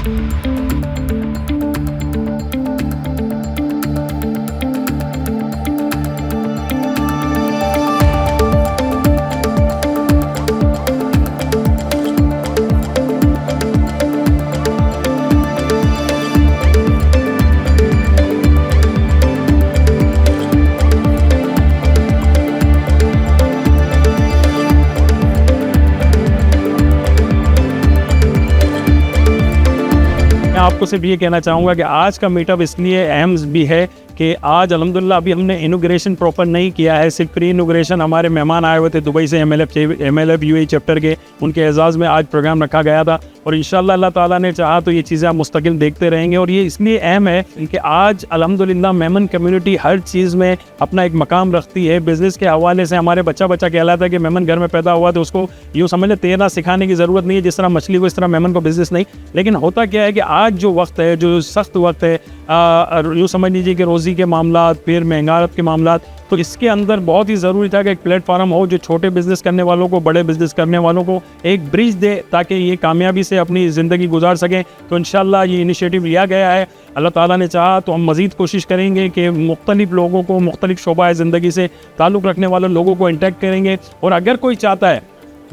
मैं आपको सिर्फ ये कहना चाहूँगा कि आज का मीटअप इसलिए अहम भी है कि आज अल्हम्दुलिल्लाह अभी हमने इनोग्रेशन प्रॉपर नहीं किया है, सिर्फ प्री इनोग्रेशन हमारे मेहमान आए हुए थे दुबई से एमएलएफ यूएई चैप्टर के, उनके एजाज़ में आज प्रोग्राम रखा गया था। और इंशाअल्लाह अल्लाह ताला ने चाहा तो ये चीज़ें आप मुस्तकिल देखते रहेंगे। और ये इसलिए अहम है कि आज अल्हम्दुलिल्लाह मेमन कम्युनिटी हर चीज़ में अपना एक मकाम रखती है। बिज़नेस के हवाले से हमारे बच्चा कहलाता है कि मेमन घर में पैदा हुआ तो उसको यूँ समझ ले तैरना सिखाने की ज़रूरत नहीं है, जिस तरह मछली को इस तरह मेमन को बिज़नेस नहीं। लेकिन होता क्या है कि आज जो वक्त है, जो सख्त वक्त है, यूँ समझ लीजिए कि रोज़ी के मामला, फिर महंगाई के मामला, तो इसके अंदर बहुत ही ज़रूरी था कि एक प्लेटफार्म हो जो छोटे बिज़नेस करने वालों को, बड़े बिज़नेस करने वालों को एक ब्रिज दे ताकि ये कामयाबी से अपनी ज़िंदगी गुजार सकें। तो इंशाअल्लाह ये इनिशिएटिव लिया गया है। अल्लाह ताला ने चाहा तो हम मज़ीद कोशिश करेंगे कि मुख्तलिफ लोगों को, मुख्तलिफ शोबा ज़िंदगी से ताल्लुक़ रखने वाले लोगों को इंटैक्ट करेंगे। और अगर कोई चाहता है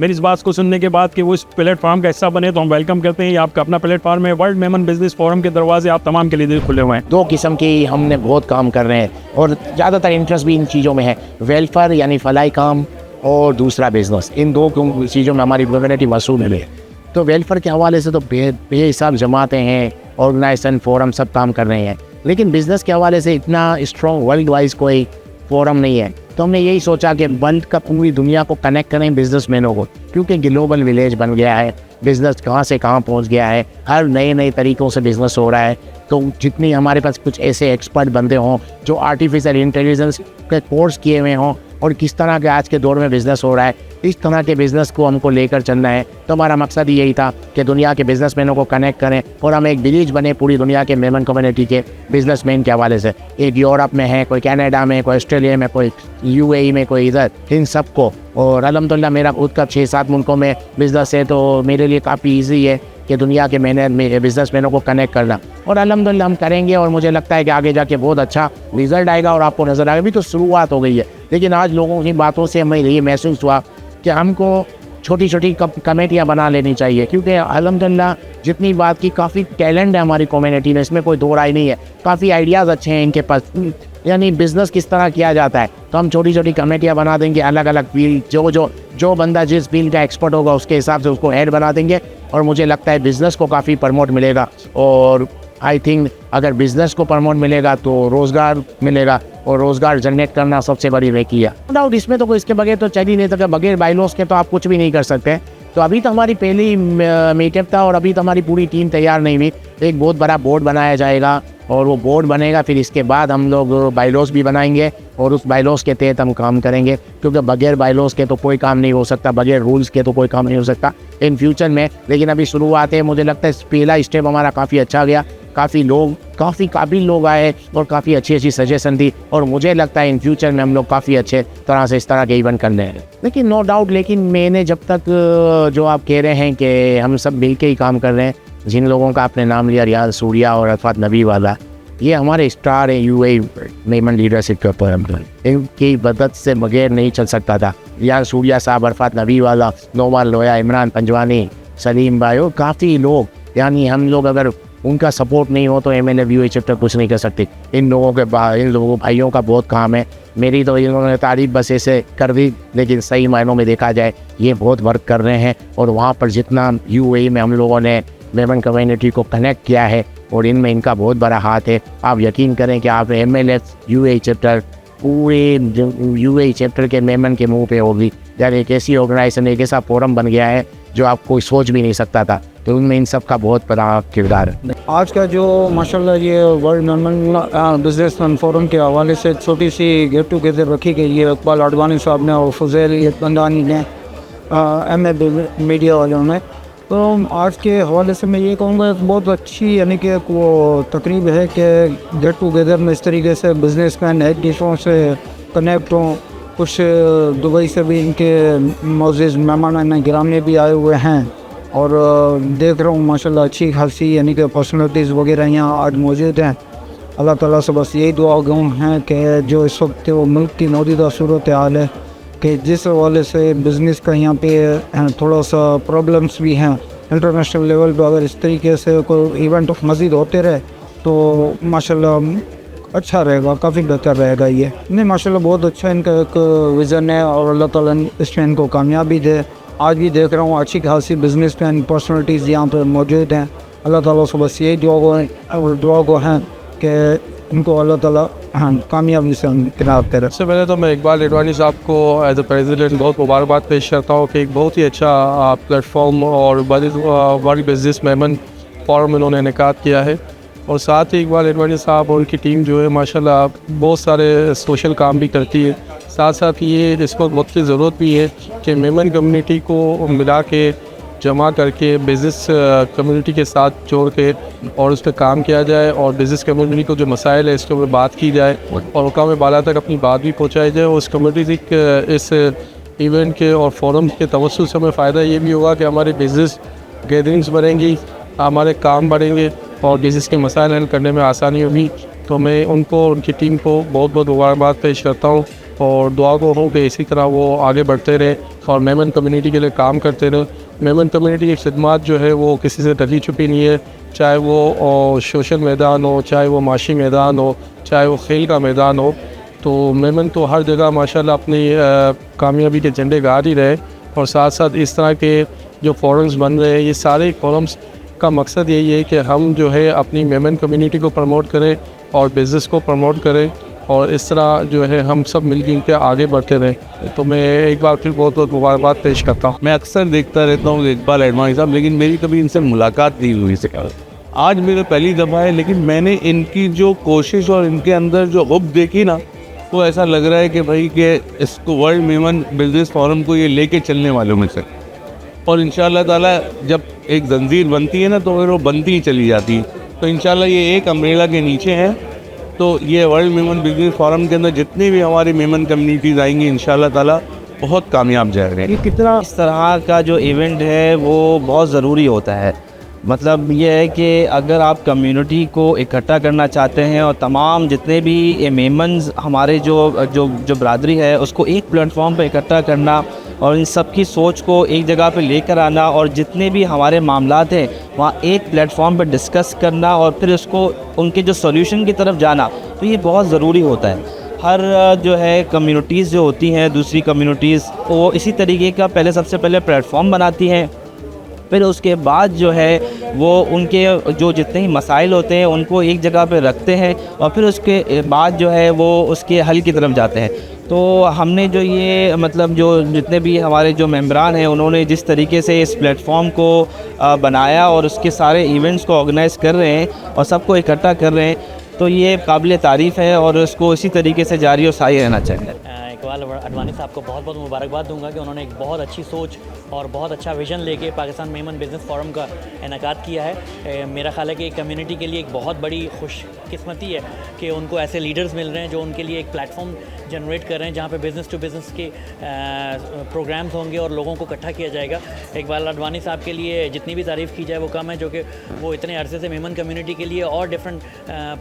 मेरी इस बात को सुनने के बाद कि वो इस प्लेटफॉर्म का हिस्सा बने तो हम वेलकम करते हैं। ये आपका अपना प्लेटफॉर्म है, वर्ल्ड मेमन बिजनेस फोरम के दरवाजे आप तमाम के लिए खुले हुए हैं। दो किस्म की हमने बहुत काम कर रहे हैं और ज़्यादातर इंटरेस्ट भी इन चीज़ों में है, वेलफेयर यानी फलाई काम और दूसरा बिजनेस। इन दो चीज़ों में हमारी कम्युनिटी मशहूर है। तो वेलफेयर के हवाले से तो बेहिसाब जमातें हैं, ऑर्गेनाइजेशन, फोरम सब काम कर रहे हैं। लेकिन बिज़नेस के हवाले से इतना स्ट्रॉन्ग वर्ल्ड वाइज कोई फोरम नहीं है। तो हमने यही सोचा कि वर्ल्ड का पूरी दुनिया को कनेक्ट करें बिजनेसमैनों को, क्योंकि ग्लोबल विलेज बन गया है, बिज़नेस कहाँ से कहाँ पहुँच गया है, हर नए तरीक़ों से बिज़नेस हो रहा है। तो जितनी हमारे पास कुछ ऐसे एक्सपर्ट बंदे हों जो आर्टिफिशियल इंटेलिजेंस के कोर्स किए हुए हों और किस तरह के आज के दौर में बिज़नेस हो रहा है, इस तरह के बिज़नेस को हमको लेकर चलना है। तो हमारा मकसद यही था कि दुनिया के बिज़नेसमैनों को कनेक्ट करें और हम एक ब्रिज बने पूरी दुनिया के मेमन कम्युनिटी के बिज़नेसमैन के हवाले से। एक यूरोप में है, कोई कनाडा में, कोई ऑस्ट्रेलिया में, कोई यूएई में, कोई इधर, इन सबको। और अल्हम्दुलिल्लाह मेरा खुद का 6-7 मुल्कों में बिज़नेस है, तो मेरे लिए काफ़ी ईजी है कि दुनिया के बिज़नेसमैनों को कनेक्ट करना। और अल्हम्दुलिल्लाह हम करेंगे और मुझे लगता है कि आगे जाके बहुत अच्छा रिज़ल्ट आएगा और आपको नज़र आएगा। अभी तो शुरुआत हो गई है, लेकिन आज लोगों की बातों से हमें ये महसूस हुआ कि हमको छोटी छोटी कमेटियाँ बना लेनी चाहिए, क्योंकि अल्हम्दुलिल्लाह जितनी बात की काफ़ी टैलेंट है हमारी कम्युनिटी में, इसमें कोई दो राय नहीं है। काफ़ी आइडियाज़ अच्छे हैं इनके पास, यानी बिज़नेस किस तरह किया जाता है। तो हम छोटी छोटी कमेटियाँ बना देंगे, अलग अलग फील्ड, जो बंदा जिस फील्ड का एक्सपर्ट होगा उसके हिसाब से उसको हेड बना देंगे। और मुझे लगता है बिज़नेस को काफ़ी प्रमोट मिलेगा। और आई थिंक अगर बिज़नेस को प्रमोट मिलेगा तो रोज़गार मिलेगा, और रोज़गार जनरेट करना सबसे बड़ी रेकी है। नो डाउट इसमें तो कोई इसके बगैर तो चल ही नहीं सकता, बगैर बाइलॉस के तो आप कुछ भी नहीं कर सकते। तो अभी तो हमारी पहली मीटअप था और अभी तो हमारी पूरी टीम तैयार नहीं हुई। एक बहुत बड़ा बोर्ड बनाया जाएगा और वो बोर्ड बनेगा, फिर इसके बाद हम लोग बाइलॉस भी बनाएंगे और उस बाइलॉस के तहत हम काम करेंगे, क्योंकि बगैर बाइलॉस के तो कोई काम नहीं हो सकता, बगैर रूल्स के तो कोई काम नहीं हो सकता इन फ्यूचर में। लेकिन अभी शुरुआत है, मुझे लगता है पहला स्टेप हमारा काफ़ी अच्छा गया। काफ़ी काबिल लोग आए और काफ़ी अच्छी अच्छी सजेशन दी, और मुझे लगता है इन फ्यूचर में हम लोग काफ़ी अच्छे तरह से इस तरह के इवेंट करने हैं। लेकिन नो डाउट, लेकिन मैंने जब तक जो आप कह रहे हैं कि हम सब मिल के ही काम कर रहे हैं, जिन लोगों का आपने नाम लिया, रियाज सूर्या और अरफात नबी वाला, ये हमारे स्टार है यूएई मेमन लीडरशिप के ऊपर। इनकी मदद से बगैर नहीं चल सकता था। रियाज सूर्या साहब, अरफात नबी वाला, नोमान लोया, इमरान पंजवानी, सलीम भाई और काफ़ी लोग, यानी हम लोग अगर उनका सपोर्ट नहीं हो तो एमएलएफ यूएई चैप्टर कुछ नहीं कर सकते। इन लोगों भाइयों का बहुत काम है। मेरी तो इन्होंने तारीफ बस ऐसे कर दी, लेकिन सही मायनों में देखा जाए ये बहुत वर्क कर रहे हैं। और वहाँ पर जितना यूएई में हम लोगों ने मेमन कम्युनिटी को कनेक्ट किया है और इनमें इनका बहुत बड़ा हाथ है। आप यकीन करें कि आप एमएलएफ यूएई चैप्टर पूरे यूएई चैप्टर के मेमन के मुंह पे होगी। यार एक ऐसी ऑर्गेनाइजेशन, एक ऐसा फोरम बन गया है जो आप कोई सोच भी नहीं सकता था। तो उनमें इन सब का बहुत बड़ा किरदार है। आज का जो माशाल्लाह ये वर्ल्ड मेमन बिजनेसमैन फोरम के हवाले से छोटी सी गेट टुगेदर रखी गई है। इकबाल अडवाणी साहब ने और फुजैल बंदानी ने, एम मीडिया वालों ने। तो आज के हवाले से मैं ये कहूँगा बहुत अच्छी, यानी कि वो तकरीब है कि गेट टुगेदर में इस तरीके से बिजनेसमैन एक दूसरों से कनेक्ट हों। कुछ दुबई से भी इनके मोअज़्ज़िज़ मेहमान गिरामी भी आए हुए हैं, और देख रहा हूँ माशाल्लाह अच्छी खासी यानी कि पर्सनैलिटीज़ वगैरह यहाँ आज मौजूद हैं। अल्लाह ताला से बस यही दुआ गो हैं कि जो इस वक्त वो मुल्क की मौजूदा सूरत हाल है कि जिस हवाले से बिज़नेस का यहाँ पे थोड़ा सा प्रॉब्लम्स भी हैं इंटरनेशनल लेवल पे, अगर इस तरीके से कोई इवेंट मज़ीद होते रहे तो माशाल्लाह अच्छा रहेगा, काफ़ी बेहतर रहेगा। ये नहीं माशाल्लाह बहुत अच्छा इनका एक विज़न है और अल्लाह ताला इसमें इनको कामयाबी दे। आज भी देख रहा हूँ अच्छी खासी बिज़नेस मैन पर्सनैलिटीज़ यहाँ पर मौजूद हैं। अल्लाह ताला से बस यही दुआ को हैं कि इनको अल्लाह ताला कामयाबी से किनार करे। सबसे पहले तो मैं इकबाल एडवानी साहब को एज ए प्रेसिडेंट बहुत मुबारकबाद पेश करता हूँ कि एक बहुत ही अच्छा प्लेटफॉर्म और बड़ी बिजनेस मेमन फोरम इन्होंने इनेकाद किया है। और साथ ही इकबाल एडवानी साहब और उनकी टीम जो है माशाल्लाह बहुत सारे सोशल काम भी करती है। साथ साथ ये इस वक्त वक्त की ज़रूरत भी है कि मेमन कम्युनिटी को मिला के जमा करके बिज़नेस कम्युनिटी के साथ जोड़ के और उस पर काम किया जाए और बिज़नेस कम्युनिटी को जो मसाइल है इसके ऊपर बात की जाए और हुकाम बाला तक अपनी बात भी पहुंचाई जाए। और उस कम्युनिटी इस इवेंट के और फोरम के तवज्जुह से हमें फ़ायदा ये भी होगा कि हमारे बिज़नेस गैदरिंग्स बढ़ेंगी, हमारे काम बढ़ेंगे और बिज़नेस के मसाइल हल करने में आसानी होगी। तो मैं उनको उनकी टीम को बहुत बहुत मुबारकबाद पेश करता हूँ और दुआ को हूँ कि इसी तरह वो आगे बढ़ते रहे और मेमन कम्युनिटी के लिए काम करते रहे। मेमन कम्युनिटी की खिदमत जो है वो किसी से ढली छुपी नहीं है, चाहे वो सोशल मैदान हो, चाहे वो माशी मैदान हो, चाहे वो खेल का मैदान हो। तो मेमन तो हर जगह माशाल्लाह अपनी कामयाबी के झंडे गाड़ ही रहे। और साथ साथ इस तरह के जो फोरम्स बन रहे हैं, ये सारे फोरम्स का मकसद यही है कि हम जो है अपनी मेमन कम्युनिटी को प्रमोट करें और बिज़नेस को प्रमोट करें और इस तरह जो है हम सब मिलजुल के आगे बढ़ते रहें। तो मैं एक बार फिर बहुत बहुत मुबारकबाद पेश करता हूँ। मैं अक्सर देखता रहता हूँ इकबाल एडवानी साहब, लेकिन मेरी कभी इनसे मुलाकात नहीं हुई से। आज मेरा पहली दफ़ा है, लेकिन मैंने इनकी जो कोशिश और इनके अंदर जो हुब देखी ना, तो ऐसा लग रहा है कि भाई कि इसको वर्ल्ड मेमन बिजनेस फोरम को ये लेके चलने वालों में से। और इंशाअल्लाह ताला जब एक जंजीर बनती है ना तो फिर वो बनती ही चली जाती है। तो इंशाअल्लाह ये एक अम्ब्रेला के नीचे हैं, तो ये वर्ल्ड मेमन बिजनेस फोरम के अंदर जितनी भी हमारी मेमन कम्युनिटीज़ आएंगी इंशाअल्लाह ताला बहुत कामयाब जाएंगे। ये कितना इस तरह का जो इवेंट है वो बहुत ज़रूरी होता है। मतलब ये है कि अगर आप कम्युनिटी को इकट्ठा करना चाहते हैं और तमाम जितने भी मेमन्स हमारे जो बरादरी है उसको एक प्लेटफॉर्म पर इकट्ठा करना और इन सब की सोच को एक जगह पे लेकर आना और जितने भी हमारे मामलात हैं वहाँ एक प्लेटफॉर्म पर डिस्कस करना और फिर उसको उनके जो सॉल्यूशन की तरफ जाना, तो ये बहुत ज़रूरी होता है। हर जो है कम्युनिटीज़ जो होती हैं, दूसरी कम्युनिटीज़ वो इसी तरीके का सबसे पहले प्लेटफॉर्म बनाती हैं, फिर उसके बाद जो है वो उनके जो जितने ही मसाइल होते हैं उनको एक जगह पे रखते हैं और फिर उसके बाद जो है वो उसके हल की तरफ जाते हैं। तो हमने जो ये मतलब जो जितने भी हमारे जो मेंबरान हैं उन्होंने जिस तरीके से इस प्लेटफॉर्म को बनाया और उसके सारे इवेंट्स को ऑर्गेनाइज़ कर रहे हैं और सबको इकट्ठा कर रहे हैं, तो ये काबिल तारीफ़ है और उसको इसी तरीके से जारी और साई रहना चाहिए। इकबाल अडवाणी साहब को बहुत बहुत मुबारकबाद दूंगा कि उन्होंने एक बहुत अच्छी सोच और बहुत अच्छा विज़न लेके पाकिस्तान मेमन बिज़नेस फोरम का इनेकाद किया है। मेरा ख़्याल है कि कम्युनिटी के लिए एक बहुत बड़ी खुशकिस्मती है कि उनको ऐसे लीडर्स मिल रहे हैं जो उनके लिए एक प्लेटफॉर्म जनरेट कर रहे हैं जहाँ पे बिज़नेस टू बिज़नेस के प्रोग्राम्स होंगे और लोगों को इकट्ठा किया जाएगा। इकबाल अडवाणी साहब के लिए जितनी भी तारीफ़ की जाए वो कम है, जो कि वो इतने अरसे से मेमन कम्युनिटी के लिए और डिफरेंट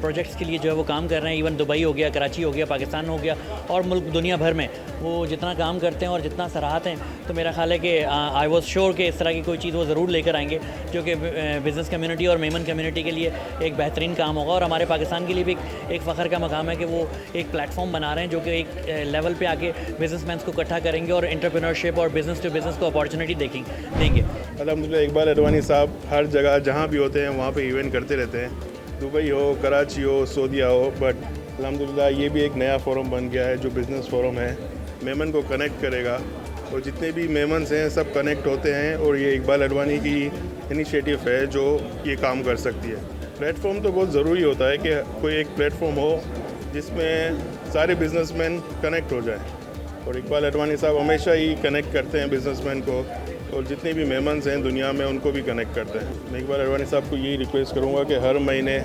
प्रोजेक्ट्स के लिए जो है वो काम कर रहे हैं। इवन दुबई हो गया, कराची हो गया, पाकिस्तान हो गया और मुल्क दुनिया भर में वो जितना काम करते हैं और जितना सराहते हैं, तो मेरा ख्याल है कि आई वॉज श्योर कि इस तरह की कोई चीज़ वो ज़रूर लेकर आएंगे जो कि बिज़नेस कम्युनिटी और मेमन कम्युनिटी के लिए एक बेहतरीन काम होगा। और हमारे पाकिस्तान के लिए भी एक फ़ख्र का मकाम है कि वो एक प्लेटफॉर्म बना रहे हैं जो कि एक लेवल पे आके बिजनेसमैन को इकट्ठा करेंगे और एंटरप्रेन्योरशिप और बिज़नेस टू बिज़नेस को अपॉर्चुनिटी देंगे। अल्हम्दुलिल्लाह इकबाल अडवाणी साहब हर जगह जहाँ भी होते हैं वहाँ पे इवेंट करते रहते हैं, दुबई हो, कराची हो, सऊदीया हो। बट अल्हम्दुलिल्लाह ये भी एक नया फोरम बन गया है जो बिज़नेस फोरम है, मेमन को कनेक्ट करेगा और जितने भी मेमन्स हैं सब कनेक्ट होते हैं और ये इकबाल अडवाणी की इनिशिएटिव है जो ये काम कर सकती है। प्लेटफॉर्म तो बहुत ज़रूरी होता है कि कोई एक प्लेटफॉर्म हो जिसमें सारे बिजनेसमैन कनेक्ट हो जाएं और इकबाल अडवाणी साहब हमेशा ही कनेक्ट करते हैं बिजनेसमैन को और जितने भी मेमन्स हैं दुनिया में उनको भी कनेक्ट करते हैं। मैं इकबाल अडवाणी साहब को यही रिक्वेस्ट करूँगा कि हर महीने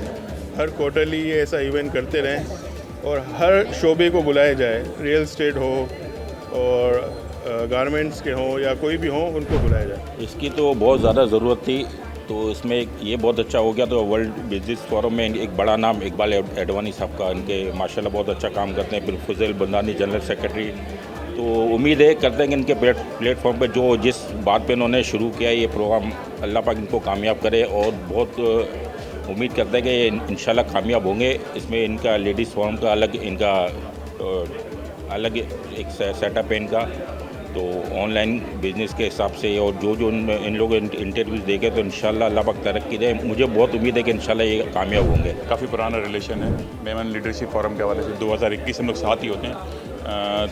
हर क्वार्टरली ये ऐसा इवेंट करते रहें और हर शोबे को बुलाया जाए, रियल एस्टेट हो और गारमेंट्स के हों या कोई भी हों, उनको बुलाया जाए। इसकी तो बहुत ज़्यादा ज़रूरत थी, तो इसमें ये बहुत अच्छा हो गया। तो वर्ल्ड बिजनेस फोरम में एक बड़ा नाम इकबाल एडवानी साहब का, इनके माशाल्लाह बहुत अच्छा काम करते हैं, फिर फुजैल बंदानी जनरल सेक्रेटरी। तो उम्मीद है करते हैं कि इनके प्लेटफॉर्म पे जो जिस बात पे इन्होंने शुरू किया है ये प्रोग्राम, अल्लाह पाक इनको कामयाब करे। और बहुत उम्मीद करते हैं कि इंशाल्लाह कामयाब होंगे। इसमें इनका लेडीज़ फोरम का अलग एक सेटअप है इनका, तो ऑनलाइन बिजनेस के हिसाब से। और जो इन लोगों इंटरव्यूज़ देखे तो इंशाल्लाह अल्लाह पाक तरक्की दे। मुझे बहुत उम्मीद है कि इंशाल्लाह ये कामयाब होंगे। काफ़ी पुराना रिलेशन है मेमन लीडरशिप फोरम के हवाले से। 2021 हम लोग साथ ही होते हैं।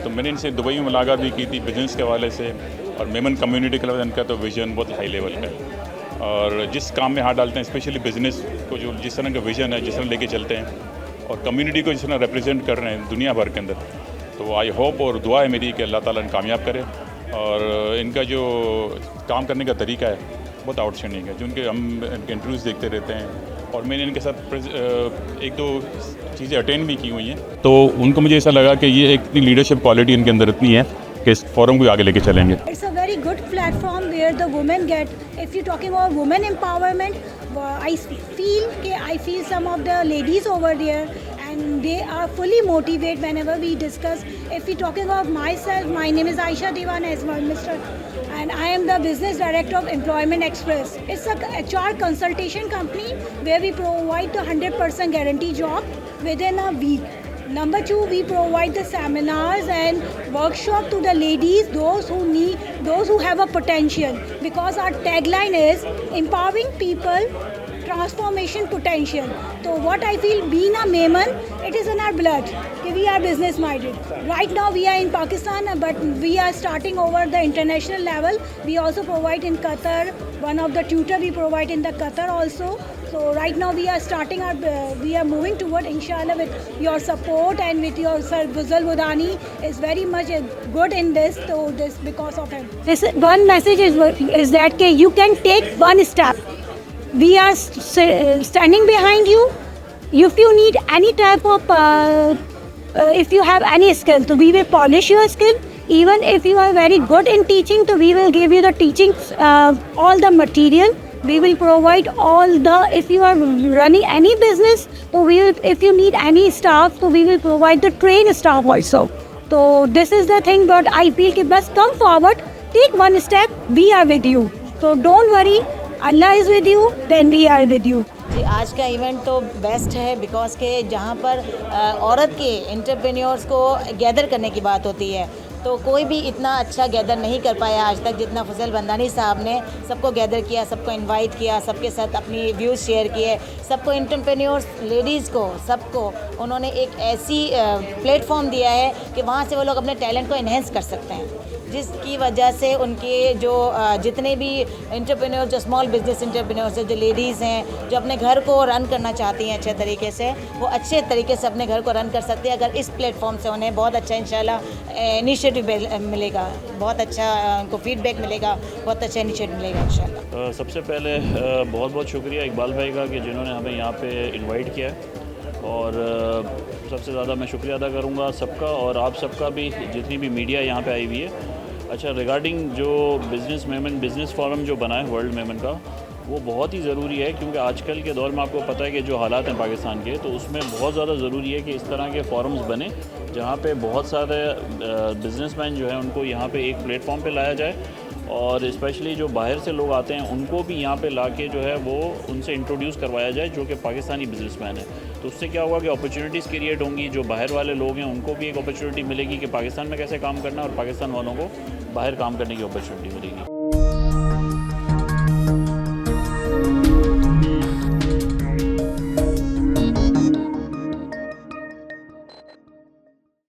तो मैंने इनसे दुबई में मुलाकात भी की थी बिज़नेस के हवाले से। और मेमन कम्युनिटी क्लब इनका तो विज़न बहुत हाई लेवल का है, और जिस काम में हाथ डालते हैं, स्पेशली बिज़नेस को जो जिस तरह का विज़न है, जिस तरह लेके चलते हैं, और कम्युनिटी को जिस तरह रिप्रेजेंट कर रहे हैं दुनिया भर के अंदर, तो आई होप और दुआ है मेरी कि अल्लाह ताला इन्हें कामयाब करे। और इनका जो काम करने का तरीका है बहुत आउटस्टैंडिंग है। जो उनके हम इंटरव्यूज़ देखते रहते हैं, और मैंने इनके साथ एक दो चीज़ें अटेंड भी की हुई हैं, तो उनको मुझे ऐसा लगा कि ये एक लीडरशिप क्वालिटी इनके अंदर इतनी है कि इस फोरम को आगे लेके चलेंगे। It's a very good platform where the women get, if you're talking about women empowerment, I feel some of the ladies over there and they are fully motivated whenever we discuss. If we're talking about myself, my name is Aisha Devan as well, and I am the business director of Employment Express. It's a HR consultation company where we provide the 100% guarantee job within a week. Number two, we provide the seminars and workshop to the ladies, those who have a potential, because our tagline is empowering people, transformation potential. So what I feel, being a Memon, it is in our blood. We are business minded. Right now we are in Pakistan, but we are starting over the international level. We also provide in Qatar. One of the tutor we provide in the Qatar also. So right now we are starting we are moving toward, inshallah, with your support and with your Sir Fuzal Budani is very much good in this. So this because of him. This one message is that you can take one step. We are standing behind you. If you need any type of, if you have any skill, so we will polish your skill. Even if you are very good in teaching, so we will give you the teaching, all the material. We will provide all the, if you are running any business, so we will, if you need any staff, so we will provide the trained staff also. So this is the thing, but I feel कि बस come forward, take one step, we are with you. So don't worry, Allah is with you, then we are with you. जी, आज का event तो best है because के जहाँ पर औरत के एंटरप्रेन्योर्स को गैदर करने की बात होती है, तो कोई भी इतना अच्छा गैदर नहीं कर पाया आज तक जितना फजल बंदानी साहब ने सबको गैदर किया, सबको इनवाइट किया, सबके साथ अपनी व्यूज़ शेयर किए, सबको एंटरप्रेन्योर्स लेडीज़ को सबको उन्होंने एक ऐसी प्लेटफॉर्म दिया है कि वहाँ से वो लोग अपने टैलेंट को इन्हेंस कर सकते हैं, जिसकी वजह से उनके जो जितने भी एंटरप्रेन्योर, जो स्मॉल बिजनेस एंटरप्रेन्योर्स हैं, जो लेडीज़ हैं, जो अपने घर को रन करना चाहती हैं अच्छे तरीके से, वो अच्छे तरीके से अपने घर को रन कर सकती है अगर इस प्लेटफॉर्म से उन्हें बहुत अच्छा इंशाल्लाह इनिशिएटिव मिलेगा, बहुत अच्छा उनको फीडबैक मिलेगा, बहुत अच्छा इनिशिएटिव मिलेगा इंशाल्लाह। सबसे पहले बहुत बहुत शुक्रिया इकबाल भाई का कि जिन्होंने हमें यहाँ पे इनवाइट किया है, और सबसे ज़्यादा मैं शुक्रिया अदा करूँगा सबका, और आप सबका भी जितनी भी मीडिया यहाँ पे आई हुई है। अच्छा, रिगार्डिंग जो बिज़नेस फोरम जो बना है वर्ल्ड मेमन का, वो बहुत ही ज़रूरी है, क्योंकि आजकल के दौर में आपको पता है कि जो हालात हैं पाकिस्तान के, तो उसमें बहुत ज़्यादा ज़रूरी है कि इस तरह के फोरम्स बने जहाँ पे बहुत सारे बिजनेसमैन जो हैं उनको यहाँ पे एक प्लेटफॉर्म पे लाया जाए, और स्पेशली जो बाहर से लोग आते हैं उनको भी यहाँ पे लाके जो है वो उनसे इंट्रोड्यूस करवाया जाए जो कि पाकिस्तानी बिजनेसमैन है। तो उससे क्या होगा कि अपॉर्चुनिटीज़ क्रिएट होंगी, जो बाहर वाले लोग हैं उनको भी एक अपॉर्चुनिटी मिलेगी कि पाकिस्तान में कैसे काम करना है, और पाकिस्तान वालों को बाहर काम करने की अपॉर्चुनिटी मिलेगी।